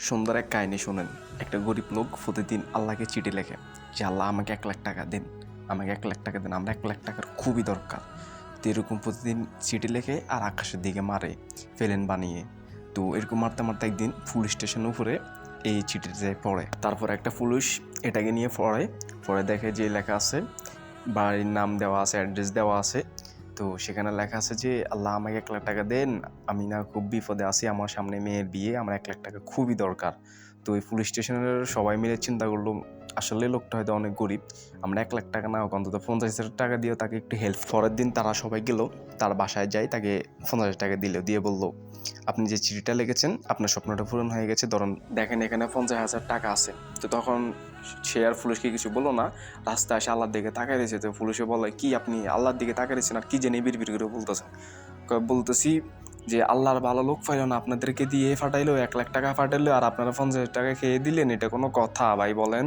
সুন্দর এক কাহিনী শোনেন। একটা গরিব লোক প্রতিদিন আল্লাহকে চিঠি লেখে যে আল্লাহ আমাকে 1,00,000 টাকা দিন, আমাকে 1,00,000 টাকা দিন, আমার 1,00,000 টাকার খুবই দরকার। তো এরকম প্রতিদিন চিঠি লেখে আর আকাশের দিকে মারে ফেলেন বানিয়ে। তো এরকম মারতে মারতে একদিন পুলিশ স্টেশনের উপরে এই চিঠিতে পড়ে। তারপর একটা পুলিশ এটাকে নিয়ে পড়ে দেখে যে লেখা আছে, বাড়ির নাম দেওয়া আছে, অ্যাড্রেস দেওয়া আছে। তো সেখানে লেখা আছে যে আল্লাহ আমাকে 1,00,000 টাকা দেন, আমি না খুব বিপদে আছি, আমার সামনে মেয়ের বিয়ে, আমার 1,00,000 টাকা খুবই দরকার। তো এই পুলিশ স্টেশনের সবাই মিলে চিন্তা করলো আসলে লোকটা হয়তো অনেক গরিব, আমরা 1,00,000 টাকা না হোক অন্তত 50,000 টাকা দিয়ে তাকে একটু হেল্প। পরের দিন তারা সবাই গেল, তার বাসায় যায়, তাকে 50,000 টাকা দিয়ে বললো আপনি যে চিঠিটা লিখেছেন আপনার স্বপ্নটা পূরণ হয়ে গেছে, ধরুন দেখেন এখানে 50,000 টাকা আছে। তো তখন সে আর পুলিশকে কিছু বললো না, রাস্তায় এসে আল্লাহর দিকে তাকাই দিয়েছে। তো পুলিশে বলে কি আপনি আল্লাহর দিকে তাকাই দিয়েছেন আর কি জেনে বিড়বিড় করে বলতেছেন? বলতেছি যে আল্লাহর ভালো লোক পাইল না, আপনাদেরকে দিয়ে ফাটাইলো, 1,00,000 টাকা ফাটাইলো আর আপনারা 50,000 টাকা খেয়ে দিলেন, এটা কোনো কথা ভাই বলেন?